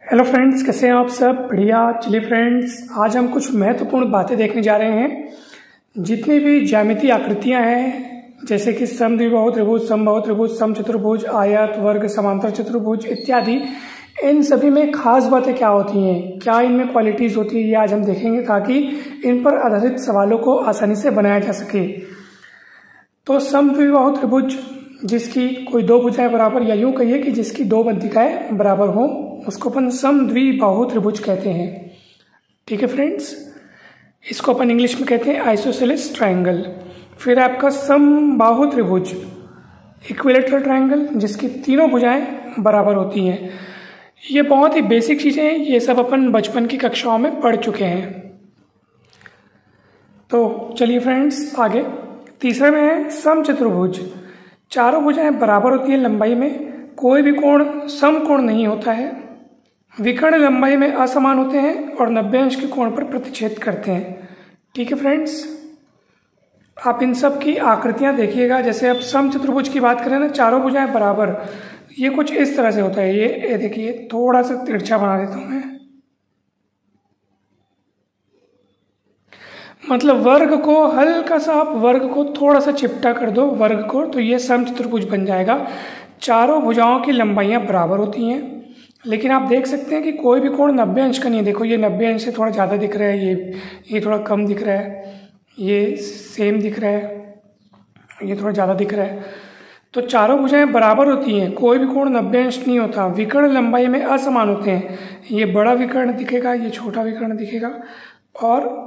Hello friends, कैसे हैं आप सब? बढ़िया। चलिए फ्रेंड्स, आज हम कुछ महत्वपूर्ण बातें देखने जा रहे हैं। जितनी भी ज्यामितीय आकृतियां हैं, जैसे कि समद्विबाहु त्रिभुज, समबाहु त्रिभुज, समचतुर्भुज, आयत, वर्ग, समांतर चतुर्भुज इत्यादि, इन सभी में खास बातें क्या होती हैं, क्या इनमें क्वालिटीज होती है, ये आज हम देखेंगे ताकि इन पर आधारित सवालों को आसानी से बनाया जा सके। तो समद्विबाहु त्रिभुज जिसकी कोई दो भुजाएं बराबर, या यूं कहिए कि जिसकी दो बंधिकाएं बराबर हो, उसको अपन समद्विबाहु त्रिभुज कहते हैं। ठीक है फ्रेंड्स, इसको अपन इंग्लिश में कहते हैं आइसोसेलेस ट्रायंगल। फिर आपका समबाहु त्रिभुज, इक्विलेटरल ट्रायंगल, जिसकी तीनों भुजाएं बराबर होती हैं। ये बहुत ही बेसिक चीजें हैं, ये सब अपन बचपन की कक्षाओं में पढ़ चुके हैं। तो चलिए फ्रेंड्स आगे। तीसरे में है समचतुर्भुज। चारों भुजाएं बराबर होती हैं लंबाई में, कोई भी कोण समकोण नहीं होता है, विकर्ण लंबाई में असमान होते हैं और 90 अंश के कोण पर प्रतिच्छेद करते हैं। ठीक है फ्रेंड्स, आप इन सब की आकृतियां देखिएगा। जैसे अब समचतुर्भुज की बात करें ना, चारों भुजाएं बराबर, ये कुछ इस तरह से होता है। ये देखिए, थोड़ा सा तिरछा बना देता हूं मैं, मतलब वर्ग को हल्का सा, आप वर्ग को थोड़ा सा चिपटा कर दो वर्ग को, तो ये समचतुर्भुज बन जाएगा। चारों भुजाओं की लंबाइयां बराबर होती हैं, लेकिन आप देख सकते हैं कि कोई भी कोण 90 अंश का नहीं है। देखो, ये 90 अंश से थोड़ा ज़्यादा दिख रहा है, ये थोड़ा कम दिख रहा है, ये सेम दिख रहा है, ये थोड़ा ज़्यादा दिख रहा है। तो चारों भुजाएं बराबर होती हैं, कोई भी कोण 90 अंश नहीं होता। विकर्ण लंबाई में असमान होते हैं, ये बड़ा विकर्ण दिखेगा, ये छोटा विकर्ण दिखेगा, और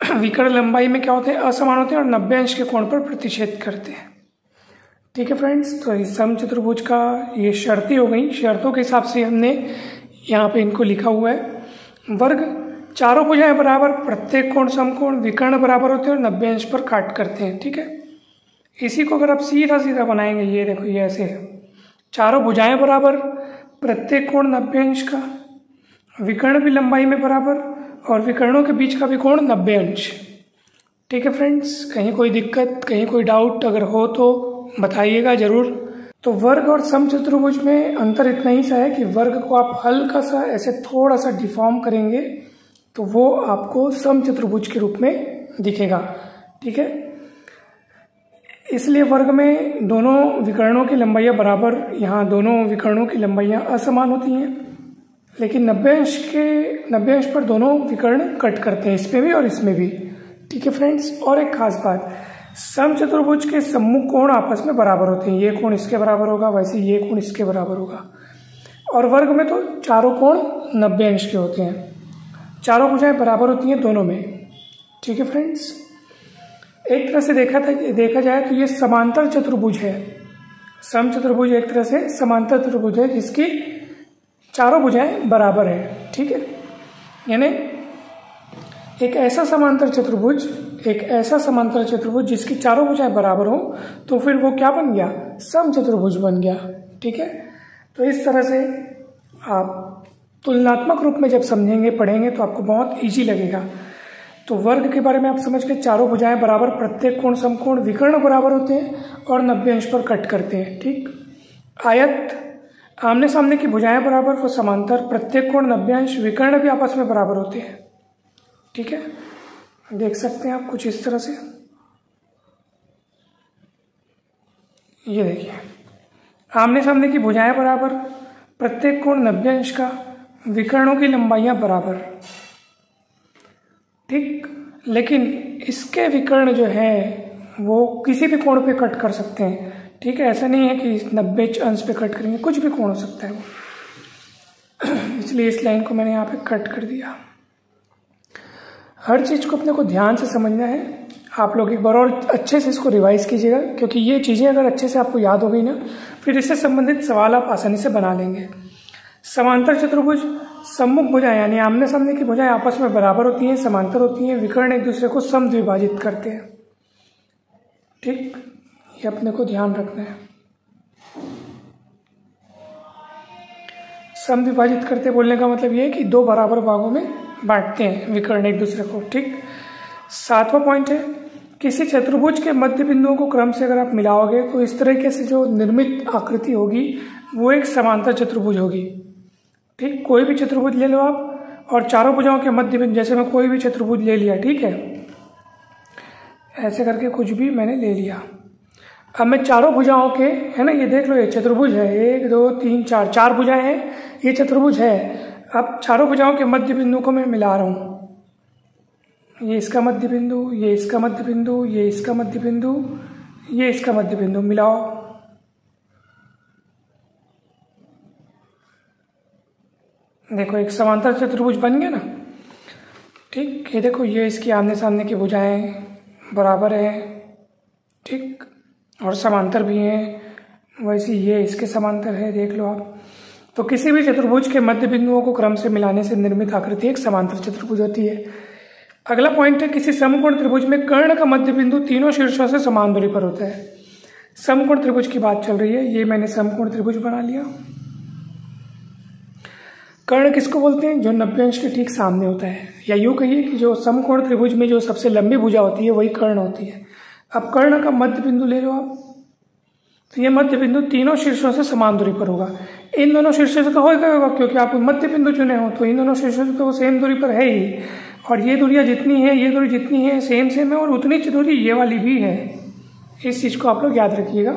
विकर्ण लंबाई में क्या होते हैं, असमान होते हैं और 90 अंश के कोण पर प्रतिच्छेद करते हैं। ठीक है फ्रेंड्स, तो इस समचतुर्भुज का ये शर्तें हो गई। शर्तों के हिसाब से हमने यहाँ पे इनको लिखा हुआ है। वर्ग, चारों भुजाएं बराबर, प्रत्येक कोण समकोण, विकर्ण बराबर होते हैं और 90 अंश पर काट करते हैं। ठीक है, इसी को अगर आप सीधा सीधा बनाएंगे, ये देखो, ये ऐसे है। चारों भुजाएं बराबर, प्रत्येक कोण 90 अंश का, विकर्ण भी लंबाई में बराबर और विकर्णों के बीच का भी कोण 90 अंश। ठीक है फ्रेंड्स, कहीं कोई दिक्कत, कहीं कोई डाउट अगर हो तो बताइएगा जरूर। तो वर्ग और समचतुर्भुज में अंतर इतना ही सा है कि वर्ग को आप हल्का सा ऐसे थोड़ा सा डिफॉर्म करेंगे तो वो आपको समचतुर्भुज के रूप में दिखेगा। ठीक है, इसलिए वर्ग में दोनों विकर्णों की लंबाइयां बराबर, यहाँ दोनों विकर्णों की लंबाइयां असमान होती हैं, लेकिन 90 अंश पर दोनों विकर्ण कट करते हैं, इसमें भी और इसमें भी। ठीक है फ्रेंड्स, और एक खास बात, समचतुर्भुज के सम्मुख कोण आपस में बराबर होते हैं। ये कोण इसके बराबर होगा, वैसे ये कोण इसके बराबर होगा। और वर्ग में तो चारों कोण 90 अंश के होते हैं, चारों भुजाएं बराबर होती हैं दोनों में। ठीक है फ्रेंड्स, एक तरह से देखा जाए तो ये समांतर चतुर्भुज है। समचतुर्भुज एक तरह से समांतर चतुर्भुज है जिसकी चारों भुजाएं बराबर है। ठीक है, यानी एक ऐसा समांतर चतुर्भुज जिसकी चारों भुजाएं बराबर हो, तो फिर वो क्या बन गया, समचतुर्भुज बन गया। ठीक है, तो इस तरह से आप तुलनात्मक रूप में जब समझेंगे, पढ़ेंगे, तो आपको बहुत इजी लगेगा। तो वर्ग के बारे में आप समझ के, चारों भुजाएं बराबर, प्रत्येक कोण समकोण, विकर्ण बराबर होते हैं और 90 अंश पर कट करते हैं। ठीक, आयत, आमने सामने की भुजाएं बराबर, वो समांतर, प्रत्येक कोण 90 अंश, विकर्ण भी आपस में बराबर होते हैं। ठीक है, देख सकते हैं आप कुछ इस तरह से, ये देखिए, आमने सामने की भुजाएं बराबर, प्रत्येक कोण 90 अंश का, विकर्णों की लंबाइयां बराबर। ठीक, लेकिन इसके विकर्ण जो है वो किसी भी कोण पे कट कर सकते हैं। ठीक है, ऐसा नहीं है कि 90 अंश पे कट करेंगे, कुछ भी कोण हो सकता है वो। इसलिए इस लाइन को मैंने यहाँ पे कट कर दिया। हर चीज को अपने को ध्यान से समझना है। आप लोग एक बार और अच्छे से इसको रिवाइज कीजिएगा, क्योंकि ये चीजें अगर अच्छे से आपको याद हो गई ना, फिर इससे संबंधित सवाल आप आसानी से बना लेंगे। समांतर चतुर्भुज, सम्मुख भुजाएं यानी आमने सामने की भुजाएं आपस में बराबर होती हैं, समांतर होती हैं, विकर्ण एक दूसरे को समद्विभाजित करते हैं। ठीक, ये अपने को ध्यान रखना है। समद्विभाजित करते बोलने का मतलब ये है कि दो बराबर भागों में बांटते हैं विकर्ण एक दूसरे को। ठीक, 7वां पॉइंट है, किसी चतुर्भुज के मध्य बिंदुओं को क्रम से अगर आप मिलाओगे तो इस तरीके से जो निर्मित आकृति होगी वो एक समांतर चतुर्भुज होगी। ठीक, कोई भी चतुर्भुज ले लो आप, और चारों भुजाओं के मध्य बिंदु, जैसे मैं कोई भी चतुर्भुज ले लिया, ठीक है, ऐसे करके कुछ भी मैंने ले लिया। अब मैं चारों भुजाओं के, है ना, ये देख लो, ये चतुर्भुज है, 1 2 3 4, 4 भुजाएं हैं, ये चतुर्भुज है। अब चारों भुजाओं के मध्य बिंदु को मैं मिला रहा हूँ, ये इसका मध्य बिंदु, ये इसका मध्य बिंदु, ये इसका मध्य बिंदु, ये इसका मध्य बिंदु, मिलाओ। देखो एक समांतर चतुर्भुज बन गया ना। ठीक, ये देखो, ये इसकी आमने सामने की भुजाएं बराबर है, ठीक, और समांतर भी हैं, वैसे ये इसके समांतर है, देख लो आप। तो किसी भी चतुर्भुज के मध्य बिंदुओं को क्रम से मिलाने से निर्मित आकृति एक समांतर चतुर्भुज होती है। अगला पॉइंट है, किसी समकोण त्रिभुज में कर्ण का मध्य बिंदु तीनों शीर्षों से समान दूरी पर होता है। समकोण त्रिभुज की बात चल रही है, ये मैंने समकोण त्रिभुज बना लिया। कर्ण किसको बोलते हैं? जो 90 अंश के ठीक सामने होता है, या यूं कहिए कि जो समकोण त्रिभुज में जो सबसे लंबी भुजा होती है वही कर्ण होती है। अब कर्ण का मध्य बिंदु ले लो आप, तो ये मध्य बिंदु तीनों शीर्षों से समान दूरी पर होगा। इन दोनों शीर्षों से तो होगा, क्योंकि आप मध्य बिंदु चुने हो, तो इन दोनों शीर्षों से तो वो सेम दूरी पर है ही। और ये दूरियां जितनी है, ये दूरी जितनी है, सेम है, और उतनी दूरी ये वाली भी है। इस चीज को आप लोग याद रखिएगा।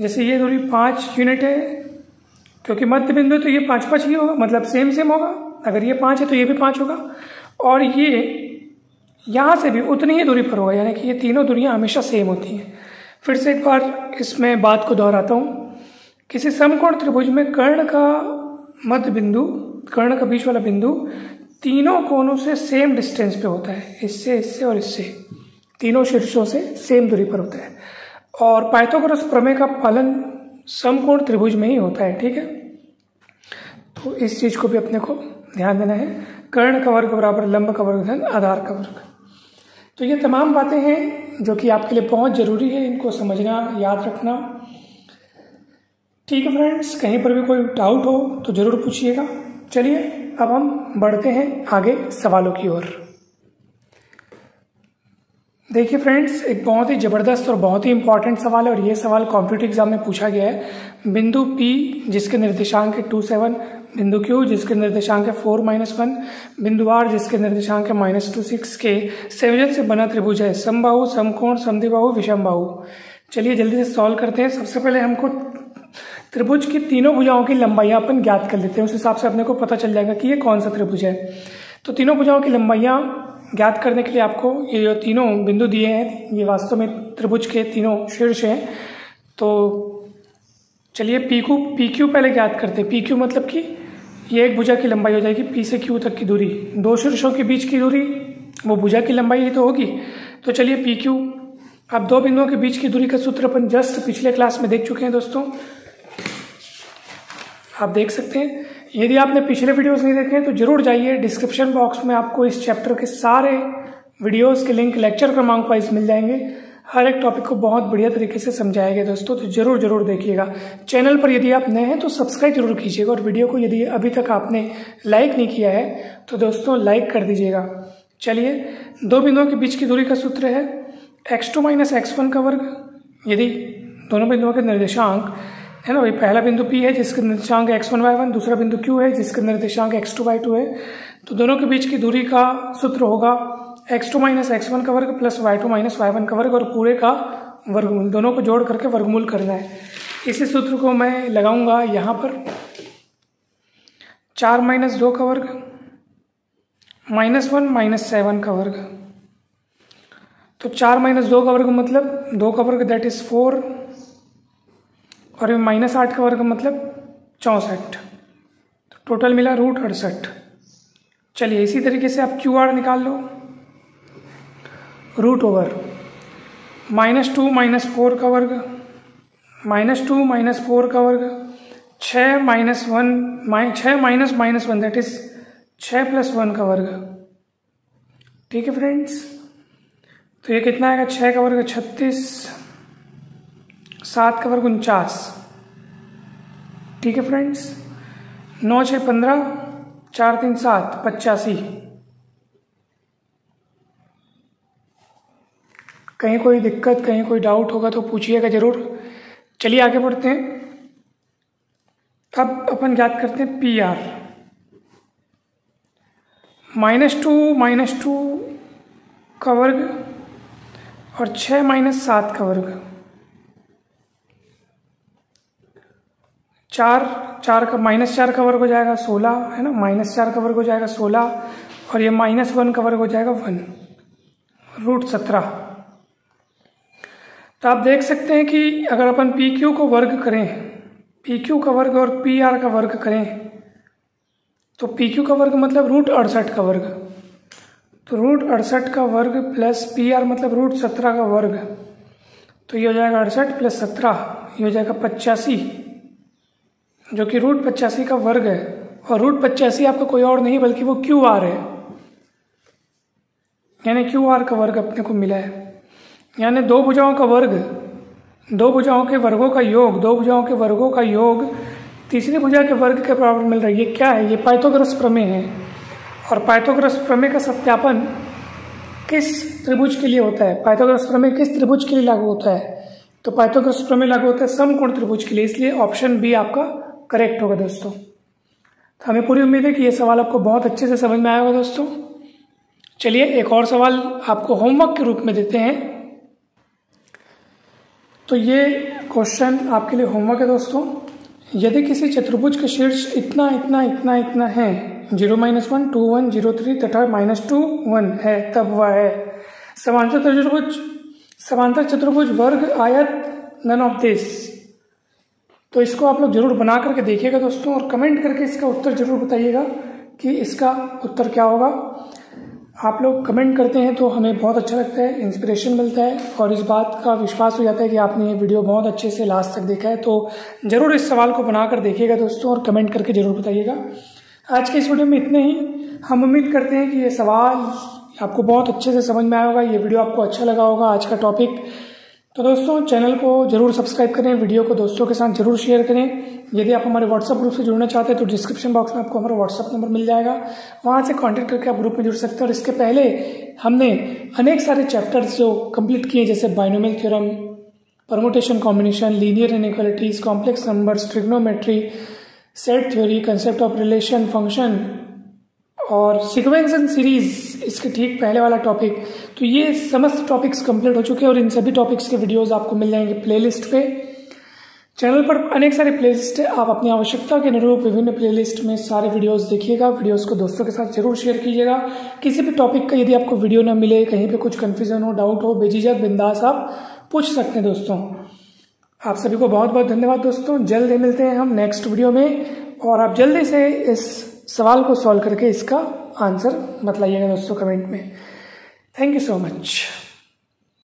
जैसे ये दूरी 5 यूनिट है, क्योंकि मध्य बिंदु तो ये 5 ही होगा, मतलब सेम होगा। अगर ये 5 है तो ये भी 5 होगा, और ये यहाँ से भी उतनी ही दूरी पर होगा, यानी कि ये तीनों दूरियां हमेशा सेम होती हैं। फिर से एक बार इसमें बात को दोहराता हूँ। किसी समकोण त्रिभुज में कर्ण का मध्य बिंदु, कर्ण का बीच वाला बिंदु तीनों कोणों से सेम डिस्टेंस पे होता है, इससे, इससे और इससे, तीनों शीर्षों से सेम दूरी पर होता है। और पाइथागोरस प्रमेय का पालन समकोण त्रिभुज में ही होता है, ठीक है। तो इस चीज को भी अपने को ध्यान देना है। कर्ण का वर्ग बराबर लंब का वर्ग धन आधार का वर्ग। तो ये तमाम बातें हैं जो कि आपके लिए बहुत जरूरी है, इनको समझना, याद रखना, ठीक है फ्रेंड्स। कहीं पर भी कोई डाउट हो तो जरूर पूछिएगा। चलिए अब हम बढ़ते हैं आगे सवालों की ओर। देखिए फ्रेंड्स, एक बहुत ही ज़बरदस्त और बहुत ही इंपॉर्टेंट सवाल है, और ये सवाल कॉम्पिटिटिव एग्जाम में पूछा गया है। बिंदु P जिसके निर्देशांक है 2 7, बिंदु Q जिसके निर्देशांक है 4 -1, बिंदु R जिसके निर्देशांक है -2 6 के संयोजन से बना त्रिभुज है। समबाहु, समकोण, समद्विबाहु, विषमबाहु। चलिए जल्दी से सॉल्व करते हैं। सबसे पहले हमको त्रिभुज की तीनों भुजाओं की लंबाइयां अपन ज्ञात कर लेते हैं, उस हिसाब से अपने को पता चल जाएगा कि ये कौन सा त्रिभुज है। तो तीनों भुजाओं की लंबाइयां ज्ञात करने के लिए आपको ये जो तीनों बिंदु दिए हैं, ये वास्तव में त्रिभुज के तीनों शीर्ष हैं। तो चलिए PQ पहले ज्ञात करते हैं। PQ मतलब कि ये एक भुजा की लंबाई हो जाएगी, P से Q तक की दूरी, दो शीर्षों के बीच की दूरी, वो भुजा की लंबाई ही तो होगी। तो चलिए PQ। अब दो बिंदुओं के बीच की दूरी का सूत्र अपन जस्ट पिछले क्लास में देख चुके हैं दोस्तों, आप देख सकते हैं। यदि आपने पिछले वीडियोस नहीं देखे हैं तो जरूर जाइए, डिस्क्रिप्शन बॉक्स में आपको इस चैप्टर के सारे वीडियोस के लिंक लेक्चर क्रमांक वाइज मिल जाएंगे। हर एक टॉपिक को बहुत बढ़िया तरीके से समझाया गया दोस्तों, तो जरूर देखिएगा। चैनल पर यदि आप नए हैं तो सब्सक्राइब जरूर कीजिएगा, और वीडियो को यदि अभी तक आपने लाइक नहीं किया है तो दोस्तों लाइक कर दीजिएगा। चलिए, दो बिंदुओं के बीच की दूरी का सूत्र है x2 - x1 का वर्ग। यदि दोनों बिंदुओं के निर्देशांक है ना भाई, पहला बिंदु P है जिसके निर्देशांक x1 y1, दूसरा बिंदु Q है जिसके निर्देशांक x2 y2 है। तो दोनों के बीच की दूरी का सूत्र होगा x2 - x1 का वर्ग प्लस y2 - y1 का वर्ग, और पूरे का वर्गमूल, दोनों को जोड़ करके वर्गमूल करना है। इसी सूत्र को मैं लगाऊंगा यहाँ पर, 4 - 2 का वर्ग -1 - 7 का वर्ग। तो 4 - 2 का वर्ग मतलब 2 का वर्ग, दैट इज 4, और -8 का वर्ग मतलब 64। तो टोटल मिला √68। चलिए इसी तरीके से आप QR निकाल लो, √/-2 - 4 का वर्ग, -2 - 4 का वर्ग, 6 - 1 दैट इज 6 + 1 का वर्ग। ठीक है फ्रेंड्स, तो ये कितना आएगा? 6 का वर्ग 36, 7 का वर्ग 49। ठीक है फ्रेंड्स, 9 6 15, 4 3 7, 85। कहीं कोई दिक्कत, कहीं कोई डाउट होगा तो पूछिएगा जरूर। चलिए आगे बढ़ते हैं। अब अपन ज्ञात करते हैं PR। -2 का वर्ग और 6 - 7 का वर्ग। 4 का -4 का वर्ग हो जाएगा 16, है ना। -4 का वर्ग हो जाएगा 16 और ये -1 का वर्ग हो जाएगा 1 √17। तो आप देख सकते हैं कि अगर अपन PQ को वर्ग करें, PQ का वर्ग और PR का वर्ग करें, तो PQ का वर्ग मतलब √68 का वर्ग, तो √68 का वर्ग प्लस PR मतलब √17 का वर्ग, तो ये हो जाएगा 68 + 17, ये हो जाएगा 85, जो कि √85 का वर्ग है। और √85 आपका कोई और नहीं बल्कि वो QR है, यानी QR का वर्ग अपने को मिला है। यानी दो भुजाओं का वर्ग, दो भुजाओं के वर्गों का योग, दो भुजाओं के वर्गों का योग तीसरी भुजा के वर्ग के बराबर मिल रहा है। ये क्या है? ये पाइथागोरस प्रमेय है। और पाइथागोरस प्रमेय का सत्यापन किस त्रिभुज के लिए होता है? पाइथागोरस प्रमेय किस त्रिभुज के लिए लागू होता है? तो पाइथागोरस प्रमेय लागू होता है समकोण त्रिभुज के लिए, इसलिए ऑप्शन बी आपका करेक्ट होगा दोस्तों। तो हमें पूरी उम्मीद है कि ये सवाल आपको बहुत अच्छे से समझ में आया होगा दोस्तों। चलिए एक और सवाल आपको होमवर्क के रूप में देते हैं। तो ये क्वेश्चन आपके लिए होमवर्क है दोस्तों। यदि किसी चतुर्भुज के शीर्ष इतना इतना इतना इतना है, 0 - 1 2 1 0 3 तथा -2 1 है, तब वह है समांतर चतुर्भुज वर्ग आयत नन ऑफ दिस। तो इसको आप लोग जरूर बना करके देखिएगा दोस्तों और कमेंट करके इसका उत्तर जरूर बताइएगा कि इसका उत्तर क्या होगा। आप लोग कमेंट करते हैं तो हमें बहुत अच्छा लगता है, इंस्पिरेशन मिलता है और इस बात का विश्वास हो जाता है कि आपने ये वीडियो बहुत अच्छे से लास्ट तक देखा है। तो ज़रूर इस सवाल को बनाकर देखिएगा दोस्तों और कमेंट करके ज़रूर बताइएगा। आज के इस वीडियो में इतने ही। हम उम्मीद करते हैं कि ये सवाल आपको बहुत अच्छे से समझ में आया होगा, ये वीडियो आपको अच्छा लगा होगा आज का टॉपिक। तो दोस्तों चैनल को जरूर सब्सक्राइब करें, वीडियो को दोस्तों के साथ जरूर शेयर करें। यदि आप हमारे व्हाट्सएप ग्रुप से जुड़ना चाहते हैं तो डिस्क्रिप्शन बॉक्स में आपको हमारा व्हाट्सएप नंबर मिल जाएगा, वहाँ से कांटेक्ट करके आप ग्रुप में जुड़ सकते हैं। और इसके पहले हमने अनेक सारे चैप्टर्स जो कंप्लीट किए, जैसे binomial theorem, permutation combination, linear inequalities, complex numbers, trigonometry, set theory, concept of relation, function और सीक्वेंस एंड सीरीज, इसके ठीक पहले वाला टॉपिक। तो ये समस्त टॉपिक्स कंप्लीट हो चुके हैं और इन सभी टॉपिक्स के वीडियोस आपको मिल जाएंगे प्लेलिस्ट पे। चैनल पर अनेक सारे प्लेलिस्ट है, आप अपनी आवश्यकता के अनुरूप विभिन्न प्लेलिस्ट में सारे वीडियोस देखिएगा। वीडियोस को दोस्तों के साथ जरूर शेयर कीजिएगा। किसी भी टॉपिक का यदि आपको वीडियो ना मिले, कहीं पे कुछ कंफ्यूजन हो, डाउट हो, बेझिझक बिंदास आप पूछ सकते हैं दोस्तों। आप सभी को बहुत बहुत धन्यवाद दोस्तों। जल्द मिलते हैं हम नेक्स्ट वीडियो में और आप जल्दी से इस सवाल को सॉल्व करके इसका आंसर बतलाइएगा दोस्तों कमेंट में। Thank you so much.